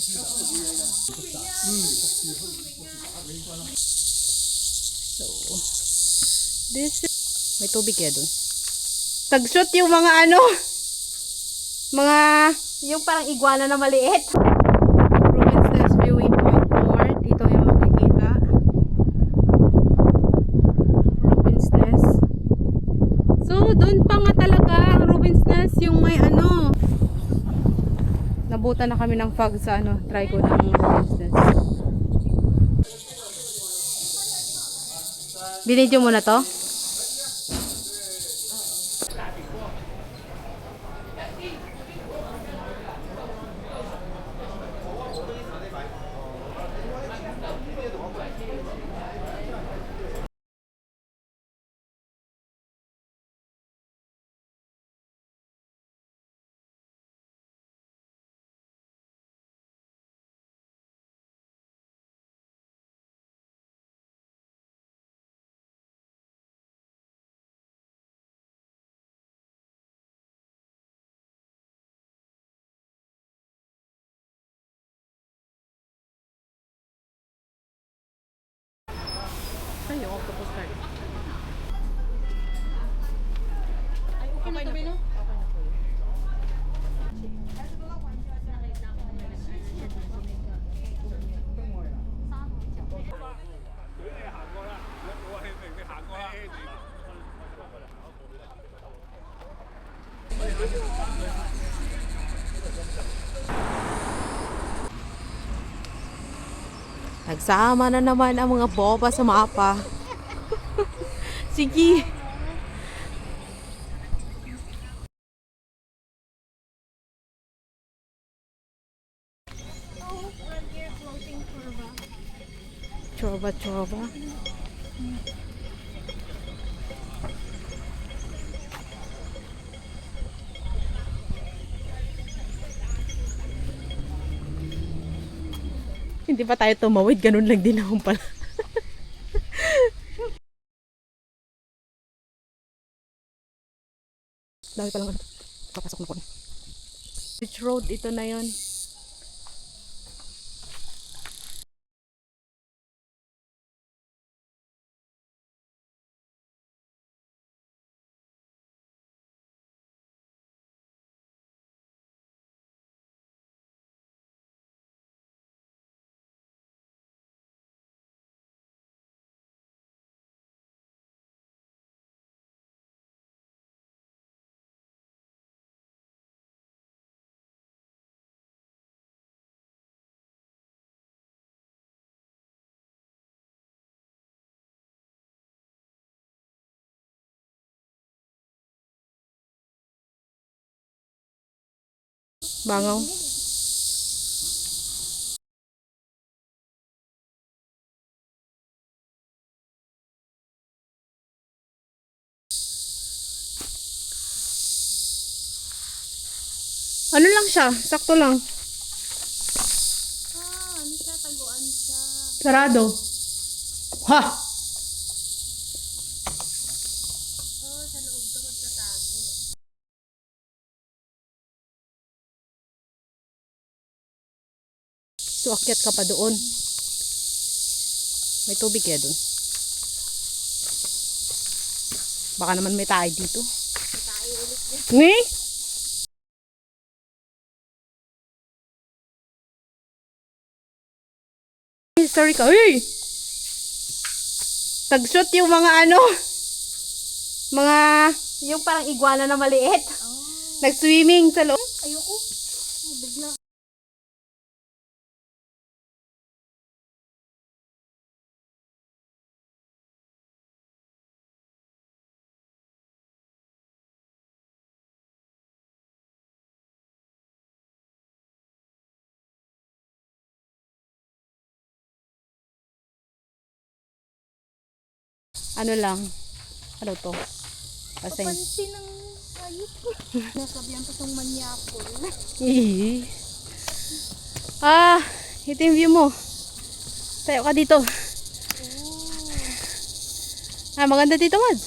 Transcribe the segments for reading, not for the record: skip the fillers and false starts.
So, this is... May tubig kaya dun. Tag-shoot yung mga ano, mga, yung parang iguana na maliit. Ruben's Nest Viewing Point North. Dito yung makikita. Ruben's Nest. So, doon pa nga talaga ang Ruben's Nest, yung may ano. Nabutan na kami ng fog sa ano, try ko ng Ruben's Nest. Binidyo mo na to? Ay, yung octopus card. Ay, okay na to, Bino? Okay na po yun. Nagsama na naman ang mga boba sa mapa. Sige. Chorba. Hindi pa tayo tumawid, ganun lang din naman pala. Dami pa lang. Papasok na ko. Beach road, ito na yon. Bangaw. Ano lang siya? Sakto lang. Ano siya? Taguan siya. Sarado. Ha! Sa loob ka magtatago. So, akyat ka pa doon. May tubig kaya doon. Baka naman may tayo dito. May tayo ulit din. Ngi? Sorry ka. Uy! Tag-shoot yung mga ano, mga, yung parang iguana na maliit. Nag-swimming sa loob. Ayoko. Bigla. Ano lang. Ano to? Pasay. Papansin ng ayot ko. Nasabihan pa siyang manyakol. Ito yung view mo. Tayo ka dito. Maganda dito, Mads.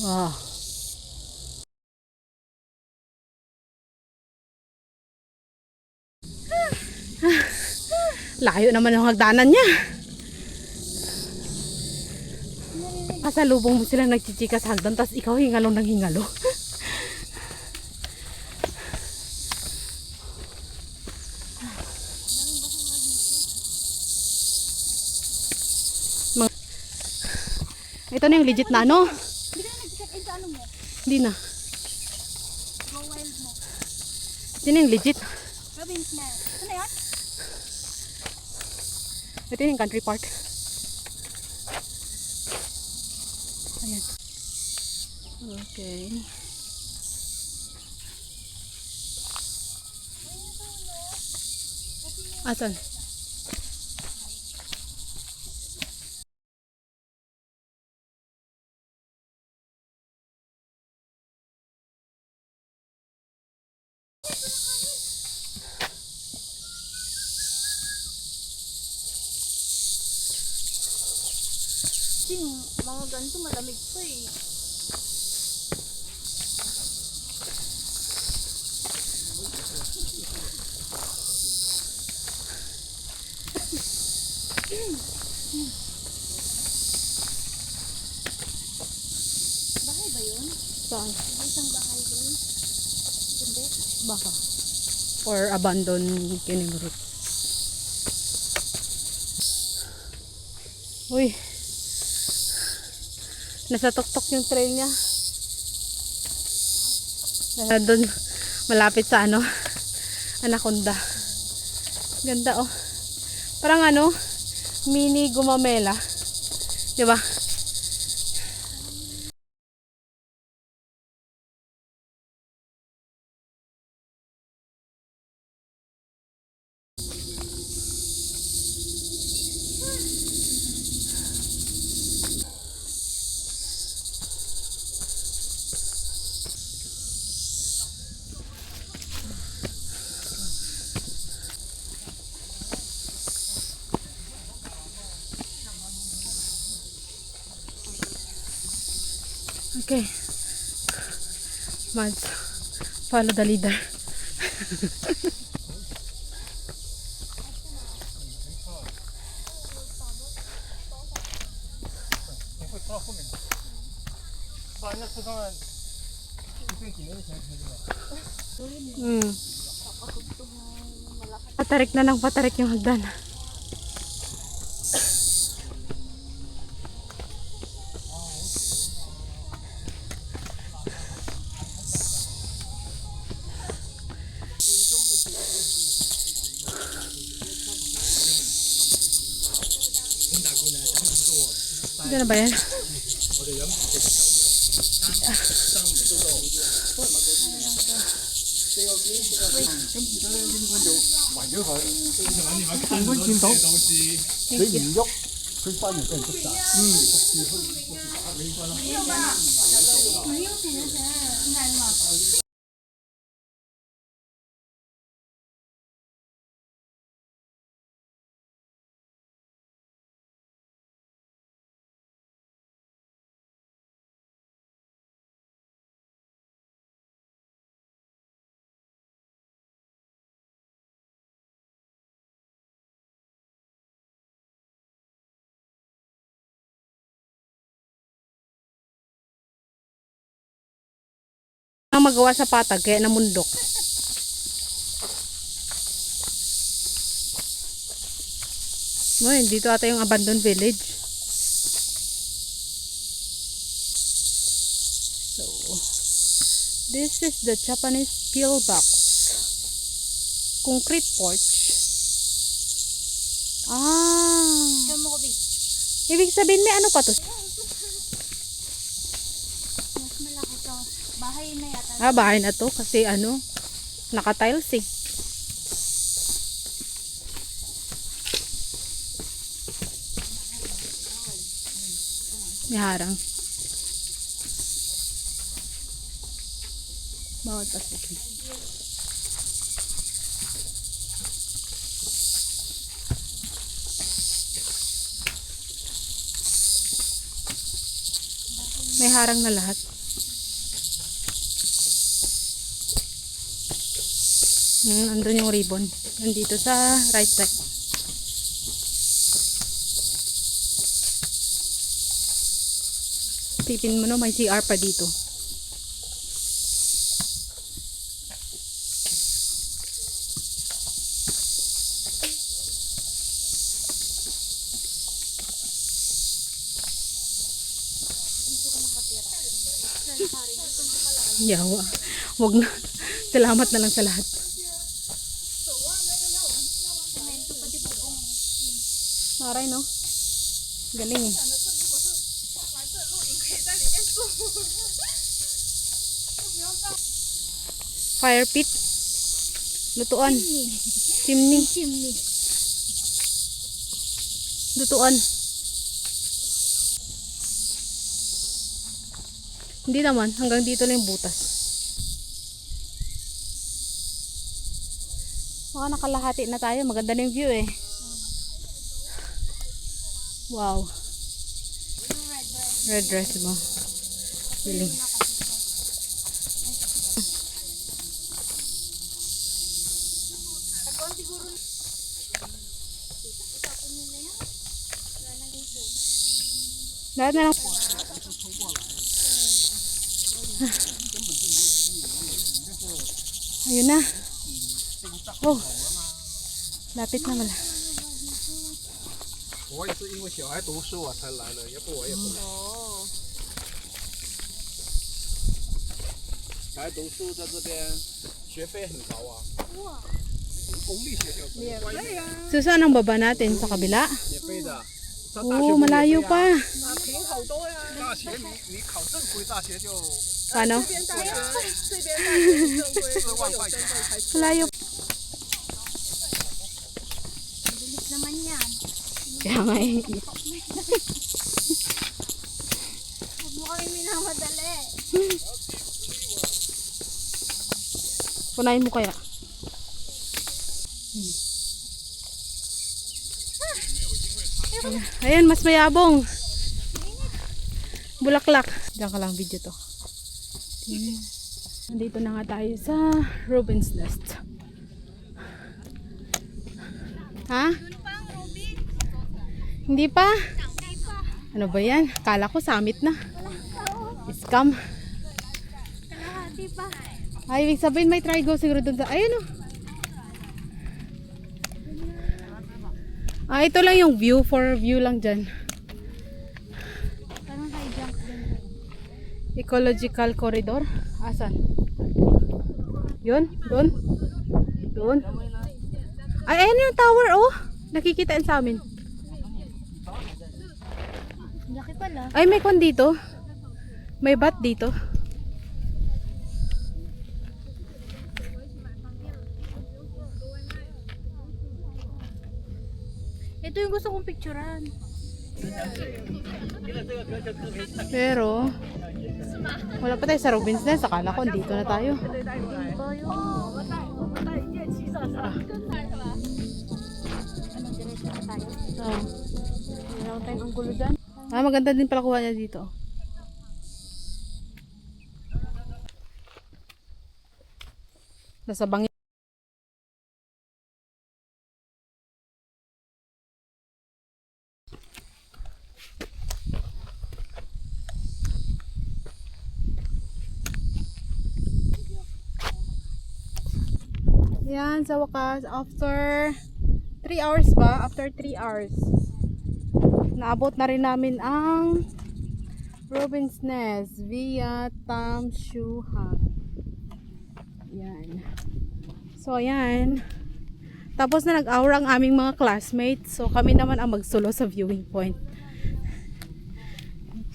Wow. Layo naman yung hagdanan niya. Kasalubong mo silang nagchichika sa hagdan, tapos ikaw hingalo ng hingalo. Ito na yung legit na ano? Hindi ka na nag-check in sa ano mo? Hindi na. Go wild mo. Ito na yung legit. Province na. Ito na yan? Ito yung country park. Ayan. Okay. Asan? Kasi mga ganito malamig pa eh. Bahay ba yun? Saan? May isang bahay doon. Hindi. Baka. Or abandon kining route. Uy. Nasa tuktok yung trail niya. Doon malapit sa ano, Anaconda. Ganda oh. Parang ano, mini Gumamela. 'Di ba? Okay. Mads, follow the leader. Patarik na ng patarik yung hagdan. Diyan na ba yan? Ang magawa sa patag kaya namundok. Well, dito ata yung abandoned village. So, this is the Japanese pillbox. Concrete porch. Siya mo ko, babe. Ibig sabihin may ano pa to? Mas malaki to. Bahay na yata. Bahay na to kasi ano, naka-tiles eh. May harang. Bawal pasukin. May harang na lahat. Andun yung ribbon. Nandito sa right side. Tipin mo no, may CR pa dito. Yawa. Wag na. Salamat na lang sa lahat. Maray no? Galing eh. Fire pit. Lutuan. Chimney. Chimney. Lutuan. Hindi naman. Hanggang dito lang yung butas. Baka nakalahati na tayo. Maganda na yung view eh. Wow. Red dress mo. Galing. Lahat na lang. Ayun na. Oh. Lapit na mala. 我也是因为小孩读书我才来的，要不我也不来。小孩读书在这边学费很高啊，公立学校免费啊， So saan ang baba natin? Sa kabila? 免费的。上大学 Oh, 不免 malayo 费 pa. 啊，那平好多呀。大学你考正规大学就 Paano? 这边大学是正规4万块钱。 Malayo. Bilis naman yan. Kaya nga eh. Huwag mo kami minamadali. Punayin mo kaya. Ayan, mas mayabong. Bulaklak. Diyan ka lang video to. Nandito na nga tayo sa Robin's Nest. Ha? Hindi pa? Ano ba yan? Kala ko summit na. Scam. Kalahati pa. Ay, ibig sabihin may try go siguro dun sa... Ayun o. Ah, ito lang yung view. For view lang dyan. Parang high jump din. Ecological corridor. Asan? Yun? Doon? Doon? Ay, ayun yung tower oh. Nakikitaan sa amin. Laki pala. Ay, may kon dito. May bat dito. Ito yung gusto kong picturean. Pero, wala pa tayo sa Robin's Nest. Akala ko, dito na tayo. Ito yung... Ano, diretso na tayo. Oh. Meron tayong ang gulo dyan. Ah, maganda din pala kuha niya dito. Nasa bangin. Yan, sa wakas, after 3 hours ba? After 3 hours. Naabot na rin namin ang Robin's Nest via Tamshuhan. Yan. So, ayan. Tapos na nag-hour ang aming mga classmates. So, kami naman ang magsulo sa viewing point.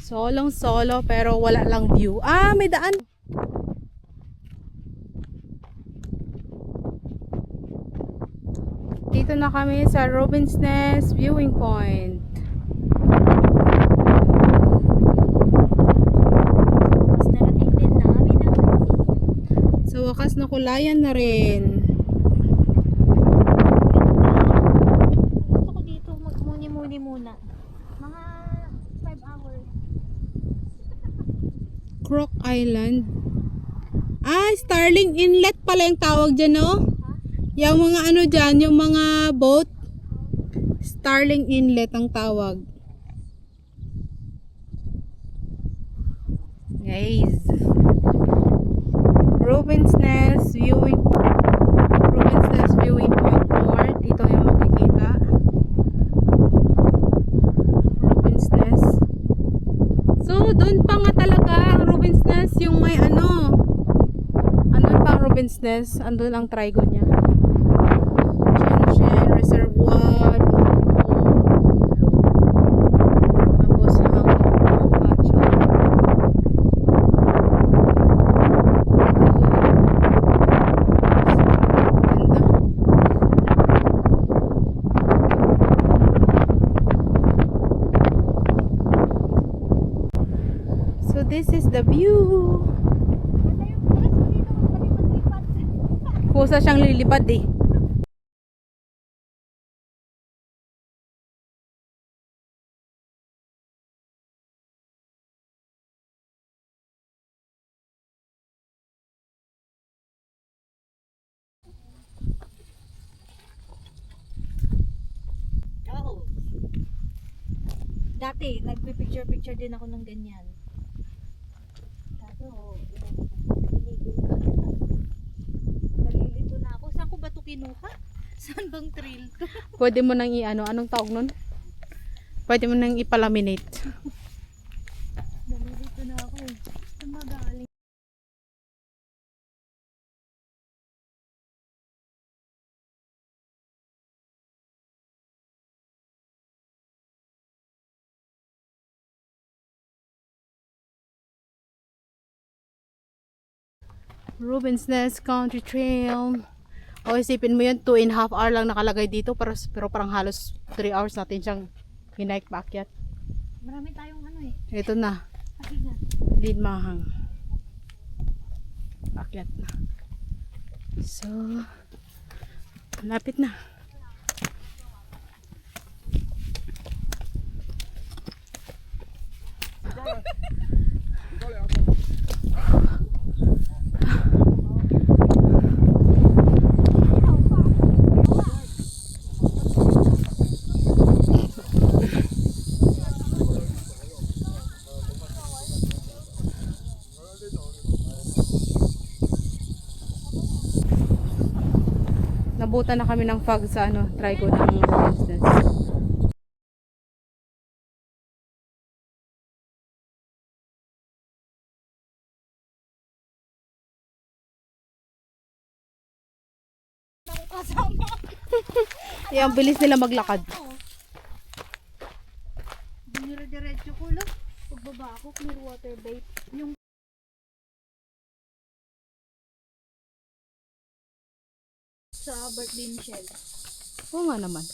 Solong solo pero wala lang view. Ah, may daan. Dito na kami sa Robin's Nest viewing point. Mas narating din namin ang... Sa wakas nakulayan na rin. Gusto ko dito magmuni-muni muna. Mga 5 hours. Croc Island. Ah, Starling Inlet pala yung tawag dyan, no? Yung mga ano dyan, yung mga boat, Starling Inlet ang tawag. Guys. Robin's Nest Viewing Robin's Nest Viewing Point North. Ito yung makikita. Robin's Nest. So, doon pa nga talaga ang Robin's Nest, yung may ano. Andun pa ang Robin's Nest. Andun ang trigo niya. Shen Reservoir. Tapos ang Macho. So this is the view. Ganda yung pulas, hindi naman palipad-lipad. Kusa siyang lilipad eh. Oo. Dati, nagpipicture-picture din ako ng ganyan. Kaso, nalilito na ako. Saan ko ba ito kinuha? Saan bang trail to? Pwede mo nang i-ano, anong tawag nun? Pwede mo nang ipalaminate. Nalilito na ako. Saan magaling? Robin's Nest Country Trail. O isipin mo yun, 2.5 hour lang nakalagay dito, pero parang halos 3 hours natin siyang hinike paakyat. Marami tayong ano eh. Ito na, Pahinga. Lidmahang. Paakyat na. So, malapit na. Nabutan na kami ng fog sa ano, trigo ng Robin's Nest. Ako kasama. Eh, ang bilis nila maglakad. Dinire-diretso ko lang. Pagbaba ako, clear water bait. Yung sa birthday ni Shell. Oo nga naman.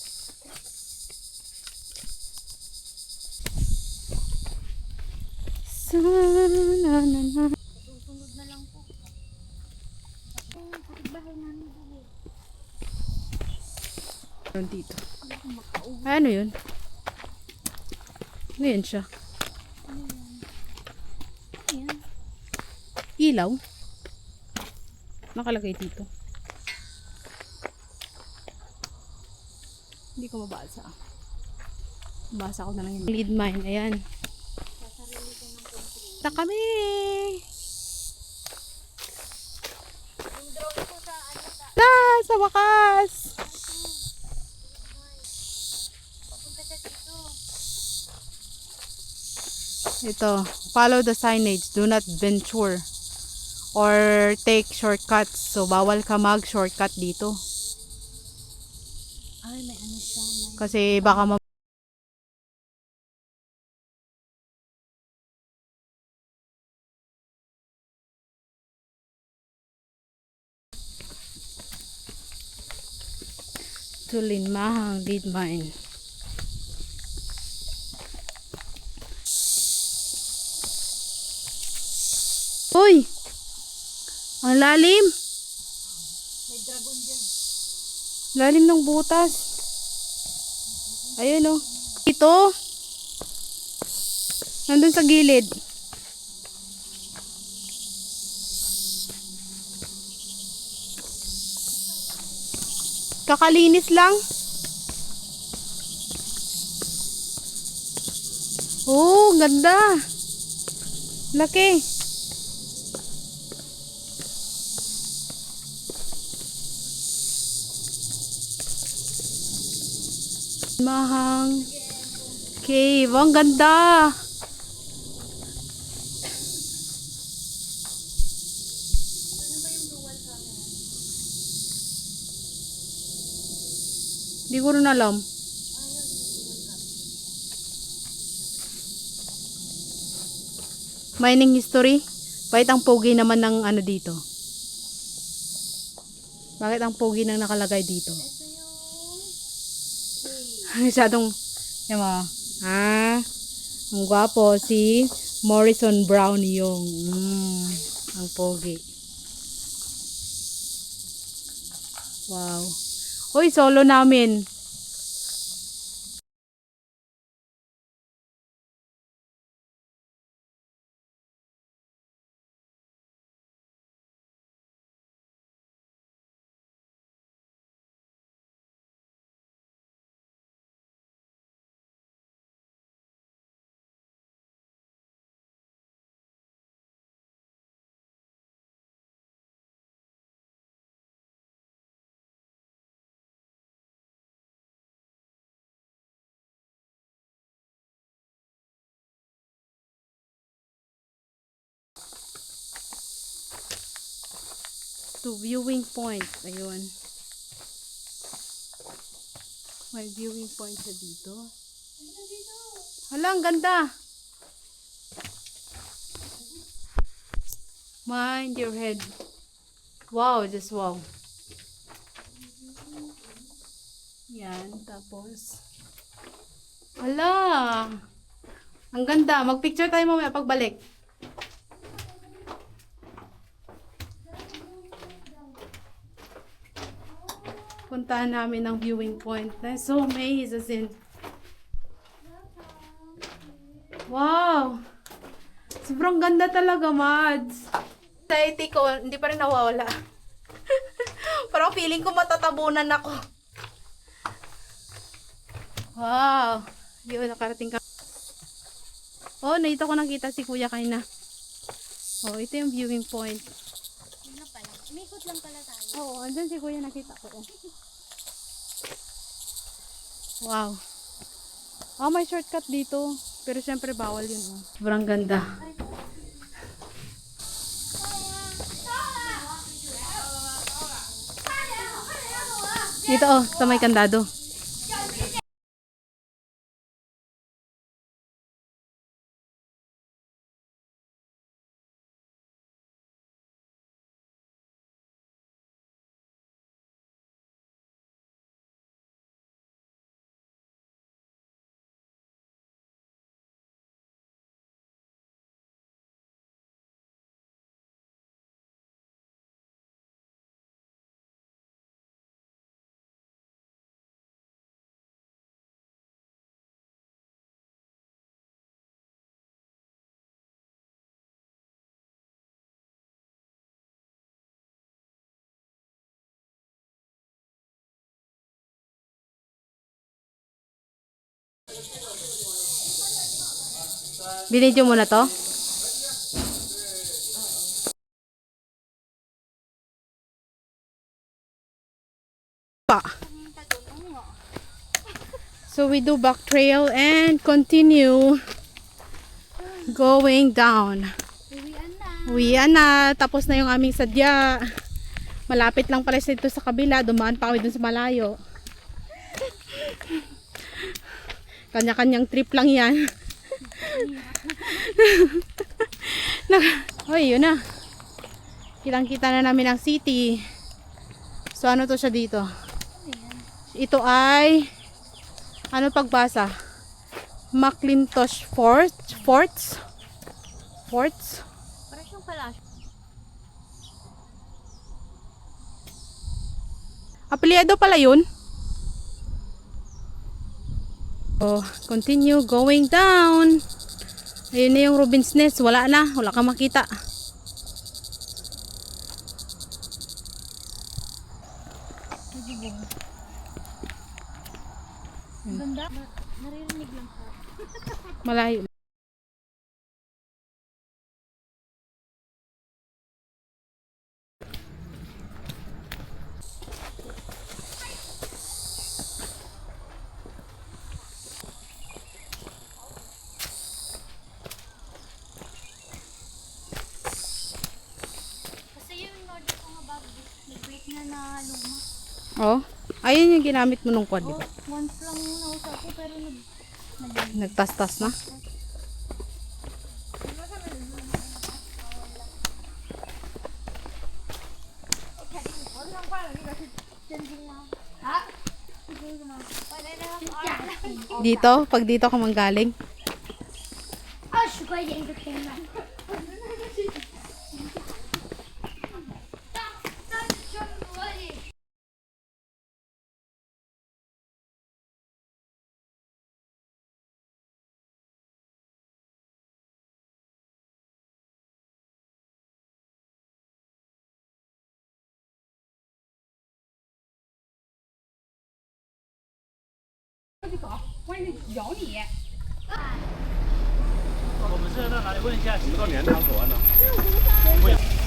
Sa-na-na-na. Susunod na lang po. Ako, kapitbahay namin dito. Meron dito. Ay, ano yun? Ano yun siya? Ayan. Ilaw? Nakalagay dito. Hindi ko mabasa. Mabasa ko na lang yung lead mine. Ayan. Ta kami! Yung drone ko sa ano sa Sa wakas! papunta siya dito. Ito. Follow the signage. Do not venture or take shortcuts. So, bawal ka mag-shortcut dito. Ay, may ano siya. Kasi baka Tulinmahang lead mine. Uy! Ang lalim! May dragon dyan. Lalim ng butas. Ayun oh. Ito. Nandun sa gilid. Kakalinis lang. Oh, ganda. Laki. Mahang cave. Ang ganda. Hindi ko rin alam. Mining history. Bakit ang pogi naman ng ano dito? Bakit ang pogi nang nakalagay dito? Masyadong, yan mo. Ah, ang gwapo si Morrison Brown yung ang pogi. Wow. Hoy, solo namin. To viewing point. Ayun. May viewing point sa dito. Hala, ang ganda. Mind your head. Wow, just wow. Yan, tapos. Hala. Ang ganda. Mag-picture tayo mamaya pagbalik. Puntahan namin ang viewing point. I'm so amazed as in. Wow! Sobrang ganda talaga, Mads. Anxiety ko, hindi pa rin nawawala. Parang feeling ko matatabunan ako. Wow! Yun, nakarating ka. Oh, dito ko nakita si Kuya Kaina. Oh, ito yung viewing point. Ano pala? Umikot lang pala tayo. Oo, andun si Kuya, nakita ko. Wow. Oh, may shortcut dito. Pero syempre bawal yun. Oh. Sobrang ganda. Dito oh, sa may kandado. Binidyo mo na to? Pa. So we do back trail and continue going down. Uwian na. Uwian na. Tapos na yung aming sadya. Malapit lang pala dito sa kabila. Dumaan pa kami dun sa malayo. Kanya-kanyang trip lang yan. Hoy, yun na. Kitang-kita na namin ang city. So ano to siya dito? Ito ay ano pagbasa? McIntosh Forts. Parang siyang palasyo. Apelyido pala yun. So, continue going down. Ayun na yung Robin's Nest. Wala na. Wala kang makita. Ganda. Naririnig lang ka. Malayo. Kasi yung order ko nga bago, nag-break na luma. Oh, ayun yung ginamit mo nung quad, di Oh, ba? once lang nausap ko pero Nagtas-tas na. Dito, pag dito ka manggaling.我们是那哪里问一下几多年汤左呢？